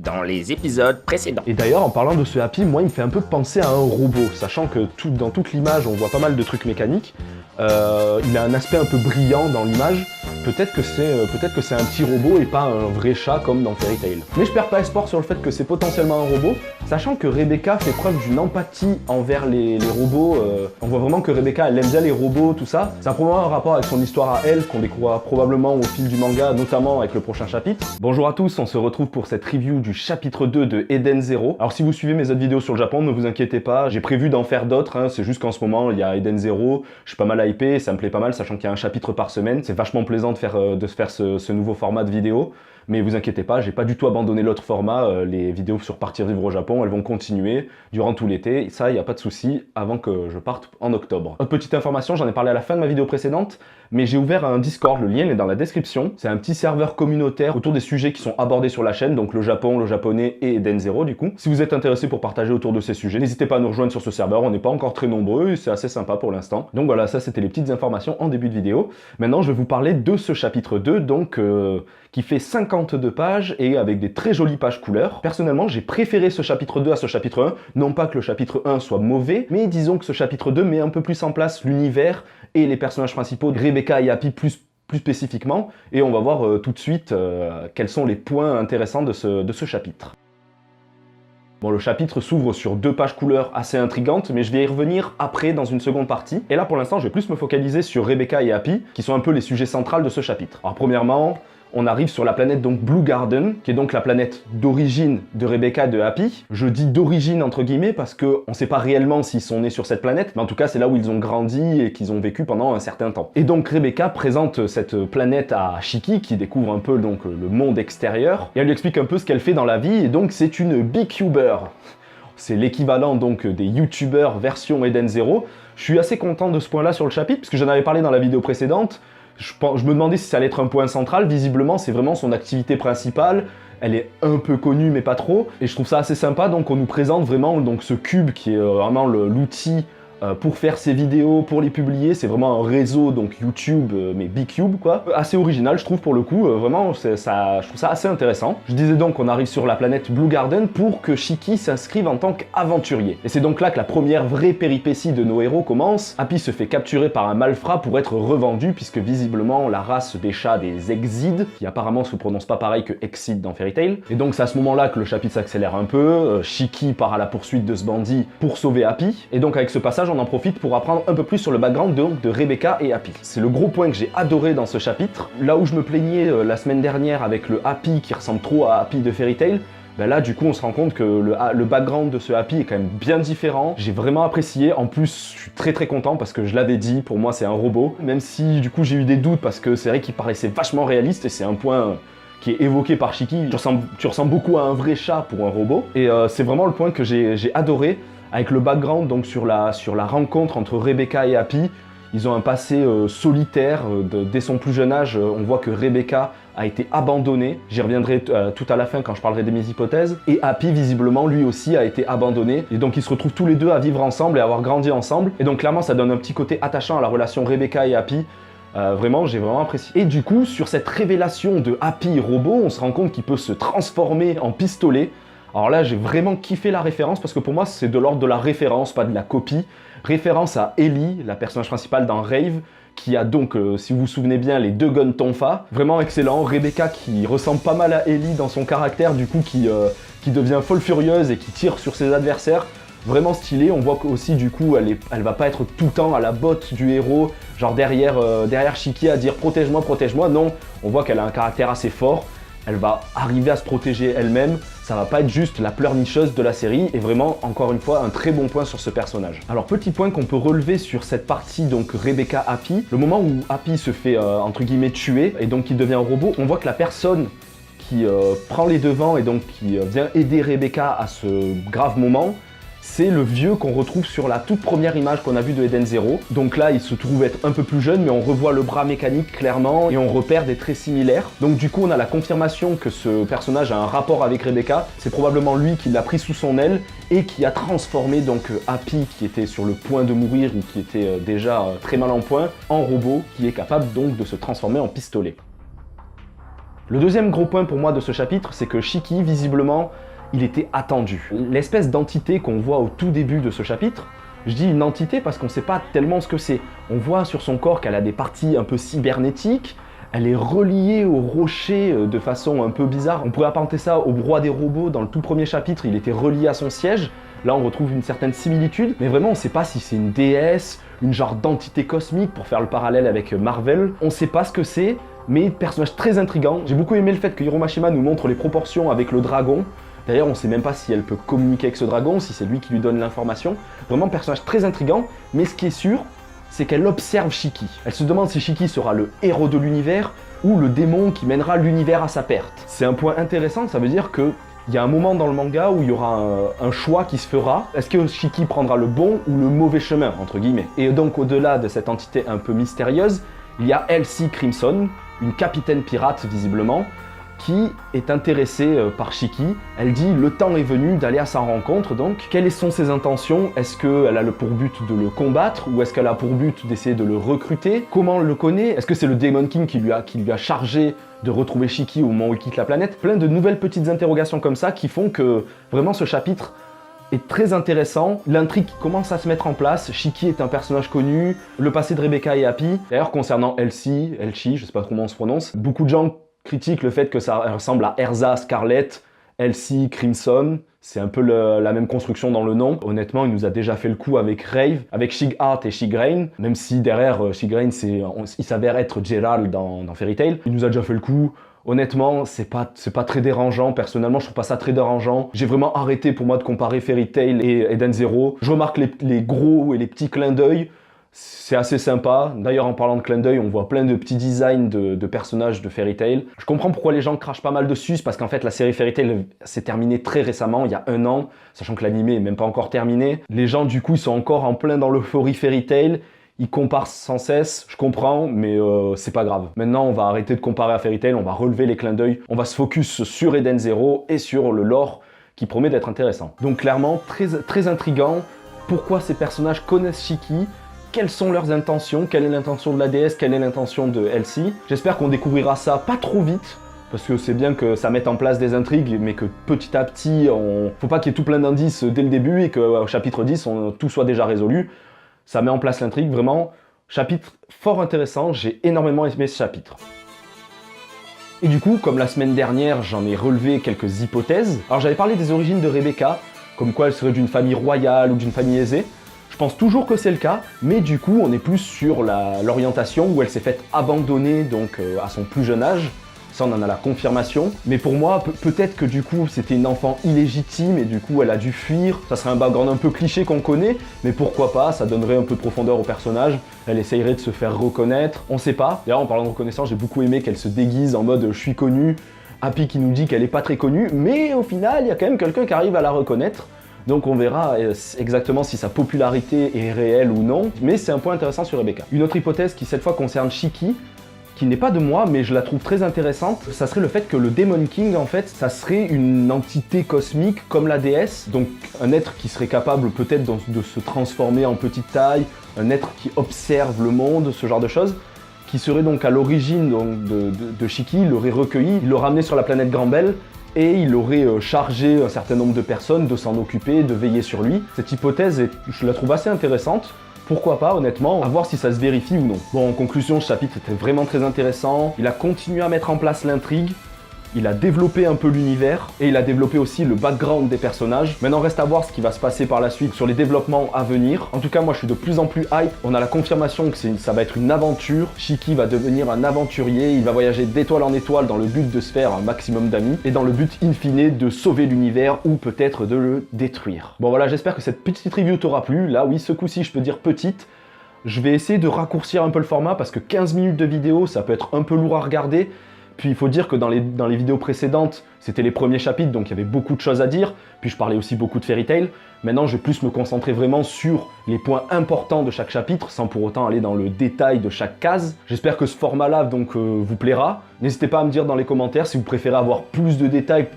dans les épisodes précédents. Et d'ailleurs, en parlant de ce Happy, moi il me fait un peu penser à un robot, sachant que dans toute l'image on voit pas mal de trucs mécaniques. Il a un aspect un peu brillant dans l'image. Peut-être que c'est un petit robot et pas un vrai chat comme dans Fairy Tail. Mais je perds pas espoir sur le fait que c'est potentiellement un robot, sachant que Rebecca fait preuve d'une empathie envers les robots. On voit vraiment que Rebecca elle aime bien les robots, tout ça. Ça a probablement un rapport avec son histoire à elle, qu'on découvrira probablement au fil du manga, notamment avec le prochain chapitre. Bonjour à tous, on se retrouve pour cette review du chapitre 2 de Eden Zero. Alors si vous suivez mes autres vidéos sur le Japon, ne vous inquiétez pas, j'ai prévu d'en faire d'autres, hein. C'est juste qu'en ce moment il y a Eden Zero, je suis pas mal hypé, ça me plaît pas mal, sachant qu'il y a un chapitre par semaine. C'est vachement plaisant de faire ce nouveau format de vidéo. Mais vous inquiétez pas, j'ai pas du tout abandonné l'autre format, les vidéos sur partir vivre au Japon, elles vont continuer durant tout l'été, ça y a pas de souci, avant que je parte en octobre. Autre petite information, j'en ai parlé à la fin de ma vidéo précédente, mais j'ai ouvert un Discord, le lien est dans la description. C'est un petit serveur communautaire autour des sujets qui sont abordés sur la chaîne, donc le Japon, le japonais et Eden Zero du coup. Si vous êtes intéressé pour partager autour de ces sujets, n'hésitez pas à nous rejoindre sur ce serveur, on n'est pas encore très nombreux et c'est assez sympa pour l'instant. Donc voilà, ça c'était les petites informations en début de vidéo. Maintenant je vais vous parler de ce chapitre 2, donc qui fait 52 pages et avec des très jolies pages couleurs. Personnellement, j'ai préféré ce chapitre 2 à ce chapitre 1. Non pas que le chapitre 1 soit mauvais, mais disons que ce chapitre 2 met un peu plus en place l'univers et les personnages principaux, Rebecca et Happy plus spécifiquement. Et on va voir tout de suite quels sont les points intéressants de ce chapitre. Bon, le chapitre s'ouvre sur 2 pages couleurs assez intrigantes, mais je vais y revenir après dans une seconde partie. Et là, pour l'instant, je vais plus me focaliser sur Rebecca et Happy, qui sont un peu les sujets centraux de ce chapitre. Alors, premièrement, on arrive sur la planète donc Blue Garden, qui est donc la planète d'origine de Rebecca et de Happy. Je dis d'origine entre guillemets parce qu'on ne sait pas réellement s'ils sont nés sur cette planète, mais en tout cas c'est là où ils ont grandi et qu'ils ont vécu pendant un certain temps. Et donc Rebecca présente cette planète à Shiki, qui découvre un peu donc le monde extérieur, et elle lui explique un peu ce qu'elle fait dans la vie, et donc c'est une Beecuber. C'est l'équivalent donc des youtubeurs version Eden Zero. Je suis assez content de ce point-là sur le chapitre, puisque j'en avais parlé dans la vidéo précédente. Je me demandais si ça allait être un point central. Visiblement, c'est vraiment son activité principale. Elle est un peu connue, mais pas trop. Et je trouve ça assez sympa. Donc, on nous présente vraiment donc, ce cube qui est vraiment l'outil pour faire ses vidéos, pour les publier. C'est vraiment un réseau, donc YouTube, mais Beecube, quoi. Assez original, je trouve, pour le coup. Vraiment, je trouve ça assez intéressant. Je disais donc qu'on arrive sur la planète Blue Garden pour que Shiki s'inscrive en tant qu'aventurier. Et c'est donc là que la première vraie péripétie de nos héros commence. Happy se fait capturer par un malfrat pour être revendu, puisque visiblement, la race des chats des Exid, qui apparemment se prononce pas pareil que Exid dans Fairy Tail. Et donc, c'est à ce moment-là que le chapitre s'accélère un peu. Shiki part à la poursuite de ce bandit pour sauver Happy. Et donc, avec ce passage, on en profite pour apprendre un peu plus sur le background de Rebecca et Happy. C'est le gros point que j'ai adoré dans ce chapitre. Là où je me plaignais la semaine dernière avec le Happy qui ressemble trop à Happy de Fairy Tail, ben là du coup on se rend compte que le background de ce Happy est quand même bien différent. J'ai vraiment apprécié, en plus je suis très content parce que je l'avais dit, pour moi c'est un robot. Même si du coup j'ai eu des doutes parce que c'est vrai qu'il paraissait vachement réaliste et c'est un point qui est évoqué par Shiki. Tu ressembles beaucoup à un vrai chat pour un robot. Et c'est vraiment le point que j'ai adoré. Avec le background donc sur la rencontre entre Rebecca et Happy, ils ont un passé solitaire. Dès son plus jeune âge, on voit que Rebecca a été abandonnée. J'y reviendrai tout à la fin quand je parlerai de mes hypothèses. Et Happy, visiblement, lui aussi a été abandonné. Et donc ils se retrouvent tous les deux à vivre ensemble et à avoir grandi ensemble. Et donc clairement, ça donne un petit côté attachant à la relation Rebecca et Happy. Vraiment, j'ai vraiment apprécié. Et du coup, sur cette révélation de Happy robot, on se rend compte qu'il peut se transformer en pistolet. Alors là, j'ai vraiment kiffé la référence parce que pour moi, c'est de l'ordre de la référence, pas de la copie. Référence à Ellie, la personnage principale dans Rave, qui a donc, si vous vous souvenez bien, les 2 guns tonfa. Vraiment excellent. Rebecca qui ressemble pas mal à Ellie dans son caractère, du coup, qui devient folle furieuse et qui tire sur ses adversaires. Vraiment stylé. On voit aussi, du coup, elle va pas être tout le temps à la botte du héros, genre derrière Shiki à dire protège-moi, protège-moi. Non, on voit qu'elle a un caractère assez fort. Elle va arriver à se protéger elle-même, ça va pas être juste la pleurnicheuse de la série, et vraiment, encore une fois, un très bon point sur ce personnage. Alors, petit point qu'on peut relever sur cette partie, donc Rebecca-Happy, le moment où Happy se fait, entre guillemets, tuer, et donc il devient un robot, on voit que la personne qui prend les devants et donc qui vient aider Rebecca à ce grave moment, c'est le vieux qu'on retrouve sur la toute première image qu'on a vue de Eden Zero. Donc là, il se trouve être un peu plus jeune, mais on revoit le bras mécanique clairement et on repère des traits similaires. Donc du coup, on a la confirmation que ce personnage a un rapport avec Rebecca. C'est probablement lui qui l'a pris sous son aile et qui a transformé donc Happy, qui était sur le point de mourir ou qui était déjà très mal en point, en robot qui est capable donc de se transformer en pistolet. Le deuxième gros point pour moi de ce chapitre, c'est que Shiki, visiblement, il était attendu. L'espèce d'entité qu'on voit au tout début de ce chapitre, je dis une entité parce qu'on ne sait pas tellement ce que c'est. On voit sur son corps qu'elle a des parties un peu cybernétiques, elle est reliée au rocher de façon un peu bizarre. On pourrait apparenter ça au roi des robots. Dans le tout premier chapitre, il était relié à son siège. Là, on retrouve une certaine similitude, mais vraiment, on ne sait pas si c'est une déesse, une genre d'entité cosmique, pour faire le parallèle avec Marvel. On ne sait pas ce que c'est, mais personnage très intriguant. J'ai beaucoup aimé le fait que Hiromashima nous montre les proportions avec le dragon. D'ailleurs, on ne sait même pas si elle peut communiquer avec ce dragon, si c'est lui qui lui donne l'information. Vraiment, personnage très intriguant, mais ce qui est sûr, c'est qu'elle observe Shiki. Elle se demande si Shiki sera le héros de l'univers ou le démon qui mènera l'univers à sa perte. C'est un point intéressant, ça veut dire que il y a un moment dans le manga où il y aura un choix qui se fera. Est-ce que Shiki prendra le bon ou le mauvais chemin, entre guillemets? Et donc, au-delà de cette entité un peu mystérieuse, il y a Elsie Crimson, une capitaine pirate visiblement, qui est intéressée par Shiki. Elle dit le temps est venu d'aller à sa rencontre, donc quelles sont ses intentions? Est-ce qu'elle a pour but de le combattre ou est-ce qu'elle a pour but d'essayer de le recruter? Comment elle le connaît? Est-ce que c'est le Demon King qui lui a chargé de retrouver Shiki au moment où il quitte la planète? Plein de nouvelles petites interrogations comme ça qui font que vraiment ce chapitre est très intéressant. L'intrigue commence à se mettre en place. Shiki est un personnage connu, le passé de Rebecca et Happy. D'ailleurs, concernant Elsie, je sais pas trop comment on se prononce, beaucoup de gens critique le fait que ça ressemble à Erza Scarlet, Elsie Crimson. C'est un peu la même construction dans le nom. Honnêtement, il nous a déjà fait le coup avec Rave, avec Shig Heart et Shig Rain, même si derrière Shig Rain, il s'avère être Gerald dans Fairy Tail. Il nous a déjà fait le coup. Honnêtement, c'est pas très dérangeant. Personnellement, je trouve pas ça très dérangeant. J'ai vraiment arrêté pour moi de comparer Fairy Tail et Eden Zero. Je remarque les gros et les petits clins d'œil. C'est assez sympa. D'ailleurs, en parlant de clin d'œil, on voit plein de petits designs de personnages de Fairy Tail. Je comprends pourquoi les gens crachent pas mal dessus, parce qu'en fait, la série Fairy Tail s'est terminée très récemment, il y a 1 an, sachant que l'anime est même pas encore terminé. Les gens, du coup, ils sont encore en plein dans l'euphorie Fairy Tail. Ils comparent sans cesse, je comprends, mais c'est pas grave. Maintenant, on va arrêter de comparer à Fairy Tail, on va relever les clins d'œil. On va se focus sur Eden Zero et sur le lore qui promet d'être intéressant. Donc clairement, très, très intriguant. Pourquoi ces personnages connaissent Shiki? Quelles sont leurs intentions? Quelle est l'intention de la déesse? Quelle est l'intention de Elsie? J'espère qu'on découvrira ça pas trop vite, parce que c'est bien que ça mette en place des intrigues, mais que petit à petit, faut pas qu'il y ait tout plein d'indices dès le début et qu'au chapitre 10, tout soit déjà résolu. Ça met en place l'intrigue, vraiment. Chapitre fort intéressant, j'ai énormément aimé ce chapitre. Et du coup, comme la semaine dernière, j'en ai relevé quelques hypothèses. Alors j'avais parlé des origines de Rebecca, comme quoi elle serait d'une famille royale ou d'une famille aisée. Je pense toujours que c'est le cas, mais du coup, on est plus sur l'orientation où elle s'est faite abandonner donc à son plus jeune âge. Ça, on en a la confirmation. Mais pour moi, peut-être que du coup, c'était une enfant illégitime et du coup, elle a dû fuir. Ça serait un background un peu cliché qu'on connaît, mais pourquoi pas, ça donnerait un peu de profondeur au personnage. Elle essayerait de se faire reconnaître. On sait pas. D'ailleurs, en parlant de reconnaissance, j'ai beaucoup aimé qu'elle se déguise en mode « je suis connue ». Happy qui nous dit qu'elle est pas très connue, mais au final, il y a quand même quelqu'un qui arrive à la reconnaître. Donc on verra exactement si sa popularité est réelle ou non, mais c'est un point intéressant sur Rebecca. Une autre hypothèse qui cette fois concerne Shiki, qui n'est pas de moi, mais je la trouve très intéressante, ça serait le fait que le Demon King, en fait, ça serait une entité cosmique comme la déesse, donc un être qui serait capable peut-être de se transformer en petite taille, un être qui observe le monde, ce genre de choses, qui serait donc à l'origine de Shiki, il l'aurait recueilli, il l'aurait ramené sur la planète Granbel, et il aurait chargé un certain nombre de personnes de s'en occuper, de veiller sur lui. Cette hypothèse, je la trouve assez intéressante. Pourquoi pas, honnêtement, à voir si ça se vérifie ou non. Bon, en conclusion, ce chapitre était vraiment très intéressant. Il a continué à mettre en place l'intrigue. Il a développé un peu l'univers et il a développé aussi le background des personnages. Maintenant, reste à voir ce qui va se passer par la suite sur les développements à venir. En tout cas, moi, je suis de plus en plus hype. On a la confirmation que ça va être une aventure. Shiki va devenir un aventurier. Il va voyager d'étoile en étoile dans le but de se faire un maximum d'amis et dans le but in fine de sauver l'univers ou peut-être de le détruire. Bon, voilà, j'espère que cette petite review t'aura plu. Là, oui, ce coup-ci, je peux dire petite. Je vais essayer de raccourcir un peu le format parce que 15 minutes de vidéo, ça peut être un peu lourd à regarder. Puis il faut dire que dans les vidéos précédentes, c'était les premiers chapitres, donc il y avait beaucoup de choses à dire. Puis je parlais aussi beaucoup de Fairy Tail. Maintenant, je vais plus me concentrer vraiment sur les points importants de chaque chapitre, sans pour autant aller dans le détail de chaque case. J'espère que ce format-là vous plaira. N'hésitez pas à me dire dans les commentaires si vous préférez avoir plus de détails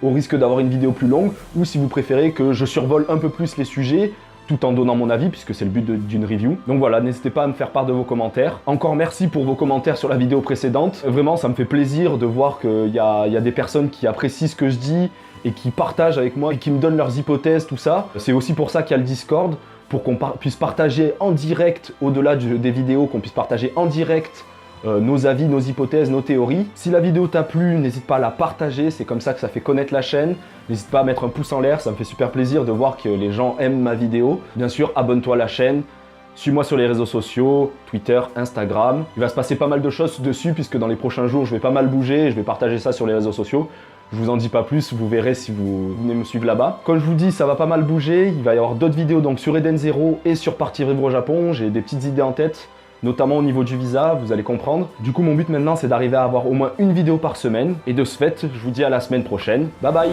au risque d'avoir une vidéo plus longue, ou si vous préférez que je survole un peu plus les sujets tout en donnant mon avis, puisque c'est le but d'une review. Donc voilà, n'hésitez pas à me faire part de vos commentaires. Encore merci pour vos commentaires sur la vidéo précédente. Vraiment, ça me fait plaisir de voir qu'il y a des personnes qui apprécient ce que je dis et qui partagent avec moi et qui me donnent leurs hypothèses, tout ça. C'est aussi pour ça qu'il y a le Discord, pour qu'on puisse partager en direct, au-delà des vidéos, qu'on puisse partager en direct nos avis, nos hypothèses, nos théories. Si la vidéo t'a plu, n'hésite pas à la partager, c'est comme ça que ça fait connaître la chaîne. N'hésite pas à mettre un pouce en l'air, ça me fait super plaisir de voir que les gens aiment ma vidéo. Bien sûr, abonne-toi à la chaîne, suis-moi sur les réseaux sociaux, Twitter, Instagram. Il va se passer pas mal de choses dessus, puisque dans les prochains jours, je vais pas mal bouger et je vais partager ça sur les réseaux sociaux. Je vous en dis pas plus, vous verrez si vous venez me suivre là-bas. Comme je vous dis, ça va pas mal bouger, il va y avoir d'autres vidéos donc sur Eden Zero et sur Partir Vivre au Japon. J'ai des petites idées en tête, notamment au niveau du visa, vous allez comprendre. Du coup, mon but maintenant, c'est d'arriver à avoir au moins une vidéo par semaine. Et de ce fait, je vous dis à la semaine prochaine. Bye bye!